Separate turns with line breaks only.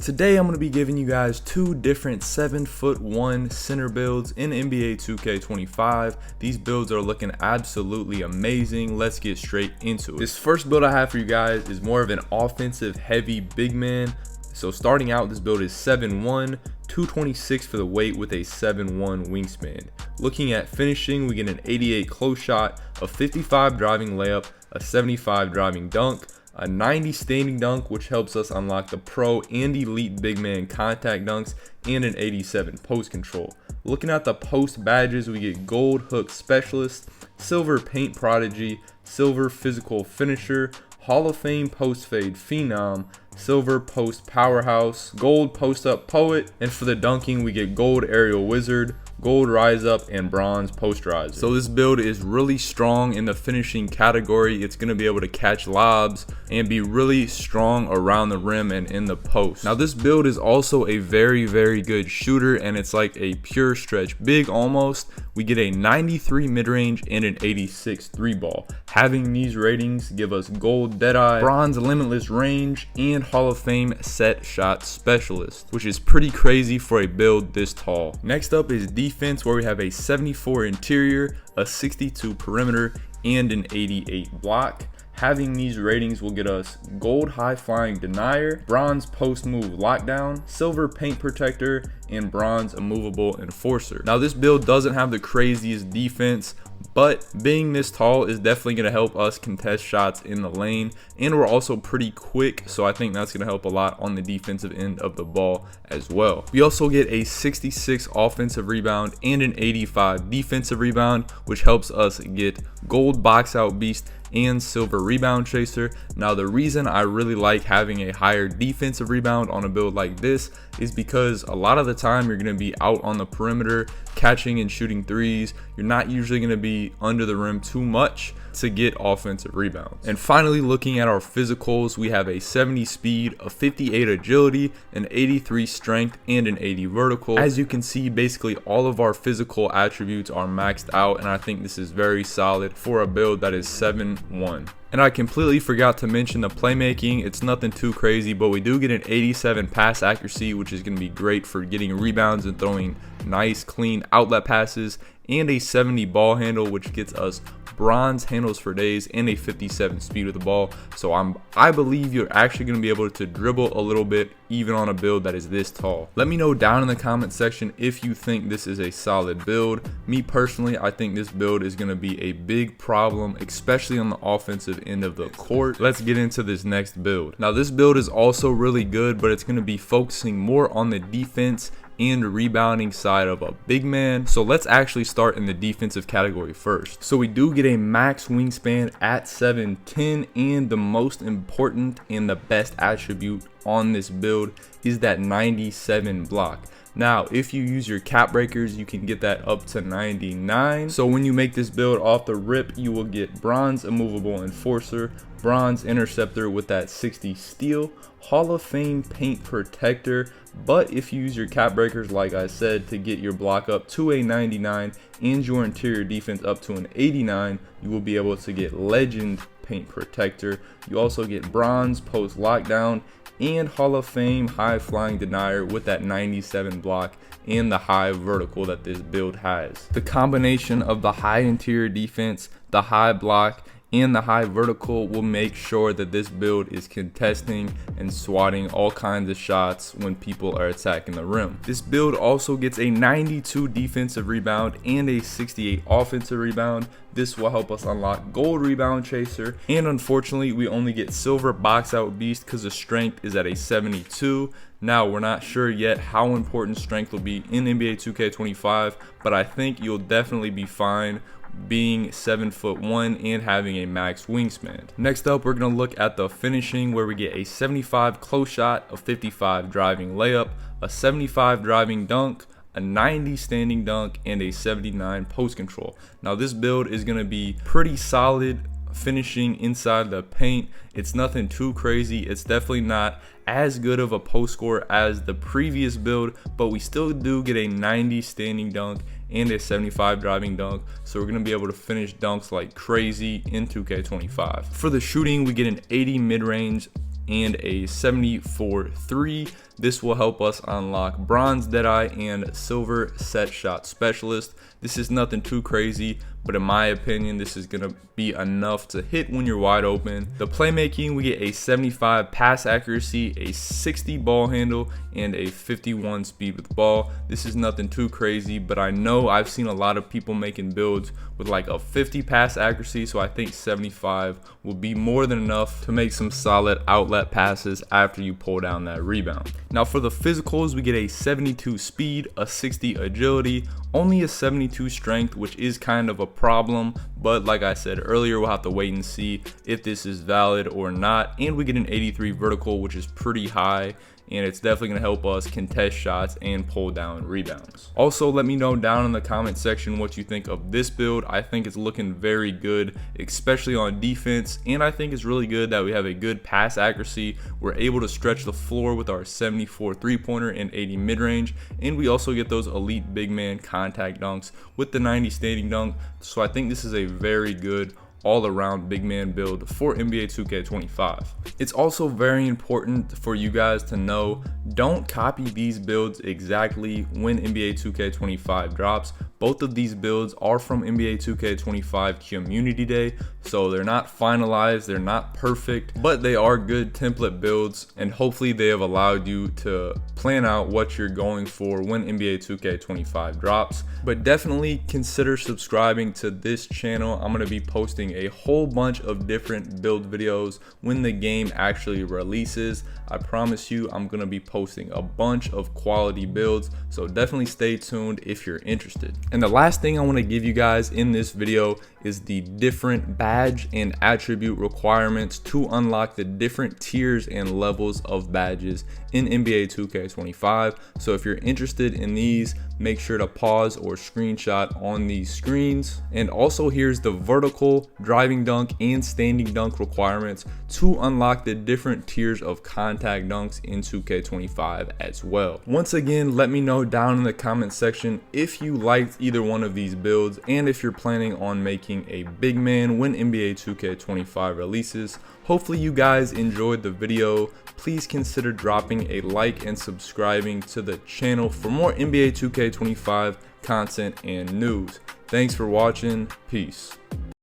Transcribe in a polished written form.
Today I'm going to be giving you guys two different 7'1" center builds in NBA 2K25. These builds are looking absolutely amazing. Let's get straight into it. This first build I have for you guys is more of an offensive heavy big man. So starting out, this build is 7'1", 226 for the weight with a 7'1" wingspan. Looking at finishing, we get an 88 close shot, a 55 driving layup, a 75 driving dunk, a 90 standing dunk, which helps us unlock the pro and elite big man contact dunks, and an 87 post control. Looking at the post badges, we get gold hook specialist, silver paint prodigy, silver physical finisher, Hall of Fame post fade phenom, silver post powerhouse, gold post up poet, and for the dunking we get gold aerial wizard, gold rise up, and bronze post riser. So this build is really strong in the finishing category. It's going to be able to catch lobs and be really strong around the rim and in the post. Now this build is also a very good shooter, and it's like a pure stretch big almost. We get a 93 mid-range and an 86 three ball. Having these ratings give us gold deadeye, bronze limitless range, and Hall of Fame set shot specialist, which is pretty crazy for a build this tall. Next up is defense, where we have a 74 interior, a 62 perimeter, and an 88 block. Having these ratings will get us gold high flying denier, bronze post move lockdown, silver paint protector, and bronze immovable enforcer. Now this build doesn't have the craziest defense, but being this tall is definitely going to help us contest shots in the lane, and we're also pretty quick, so I think that's going to help a lot on the defensive end of the ball as well. We also get a 66 offensive rebound and an 85 defensive rebound, which helps us get gold box out beast and silver rebound chaser. Now the reason I really like having a higher defensive rebound on a build like this is because a lot of the time you're going to be out on the perimeter catching and shooting threes. You're not usually going to be under the rim too much to get offensive rebounds. And finally, looking at our physicals, we have a 70 speed, a 58 agility, an 83 strength, and an 80 vertical. As you can see, basically all of our physical attributes are maxed out, and I think this is very solid for a build that is 7'1". And I completely forgot to mention the playmaking. It's nothing too crazy, but we do get an 87 pass accuracy, which is going to be great for getting rebounds and throwing nice clean outlet passes, and a 70 ball handle, which gets us bronze handles for days and a 57 speed with the ball. So I believe you're actually going to be able to dribble a little bit even on a build that is this tall. Let me know down in the comment section if you think this is a solid build. Me personally, I think this build is going to be a big problem, especially on the offensive end of the court. Let's get into this next build. Now this build is also really good, but it's going to be focusing more on the defense and rebounding side of a big man. So let's actually start in the defensive category first. So we do get a max wingspan at 7'10", and the most important and the best attribute on this build is that 97 block. Now, if you use your cap breakers, you can get that up to 99. So when you make this build off the rip, you will get bronze immovable enforcer, bronze interceptor with that 60 steal, Hall of Fame paint protector. But if you use your cap breakers, like I said, to get your block up to a 99 and your interior defense up to an 89, you will be able to get legend paint protector. You also get bronze post lockdown and Hall of Fame high flying denier with that 97 block and the high vertical that this build has. The combination of the high interior defense, the high block, and the high vertical will make sure that this build is contesting and swatting all kinds of shots when people are attacking the rim. This build also gets a 92 defensive rebound and a 68 offensive rebound. This will help us unlock gold rebound chaser, and unfortunately we only get silver box out beast because the strength is at a 72. Now we're not sure yet how important strength will be in NBA 2K25, but I think you'll definitely be fine being 7'1" and having a max wingspan. Next up, we're going to look at the finishing, where we get a 75 close shot, a 55 driving layup, a 75 driving dunk, a 90 standing dunk, and a 79 post control. Now this build is going to be pretty solid finishing inside the paint. It's nothing too crazy. It's definitely not as good of a post score as the previous build, but we still do get a 90 standing dunk and a 75 driving dunk, so we're going to be able to finish dunks like crazy in 2K25. For the shooting, we get an 80 mid-range and a 74 3. This will help us unlock Bronze Deadeye and Silver Set Shot Specialist. This is nothing too crazy, but in my opinion, this is going to be enough to hit when you're wide open. The playmaking, we get a 75 pass accuracy, a 60 ball handle, and a 51 speed with the ball. This is nothing too crazy, but I know I've seen a lot of people making builds with like a 50 pass accuracy, so I think 75 will be more than enough to make some solid outlet passes after you pull down that rebound. Now for the physicals, we get a 72 speed, a 60 agility, only a 72 strength, which is kind of a problem, but like I said earlier, we'll have to wait and see if this is valid or not. And we get an 83 vertical, which is pretty high, and it's definitely going to help us contest shots and pull down rebounds. Also, let me know down in the comment section what you think of this build. I think it's looking very good, especially on defense, and I think it's really good that we have a good pass accuracy. We're able to stretch the floor with our 74 3-pointer and 80 mid-range, and we also get those elite big man contact dunks with the 90 standing dunk. So I think this is a very good all-around big man build for NBA 2K25. It's also very important for you guys to know, don't copy these builds exactly when NBA 2K25 drops. Both of these builds are from NBA 2K25 Community Day, so they're not finalized, they're not perfect, but they are good template builds, and hopefully they have allowed you to plan out what you're going for when NBA 2K25 drops. But definitely consider subscribing to this channel. I'm going to be posting a whole bunch of different build videos when the game actually releases. I promise you, I'm going to be posting a bunch of quality builds, so definitely stay tuned if you're interested. And the last thing I want to give you guys in this video is the different badge and attribute requirements to unlock the different tiers and levels of badges in NBA 2K25. So if you're interested in these, make sure to pause or screenshot on these screens. And also here's the vertical, driving dunk, and standing dunk requirements to unlock the different tiers of contact dunks in 2K25 as well. Once again, let me know down in the comment section if you liked either one of these builds and if you're planning on making a big man when NBA 2K25 releases. Hopefully you guys enjoyed the video. Please consider dropping a like and subscribing to the channel for more NBA 2K25 content and news. Thanks for watching. Peace.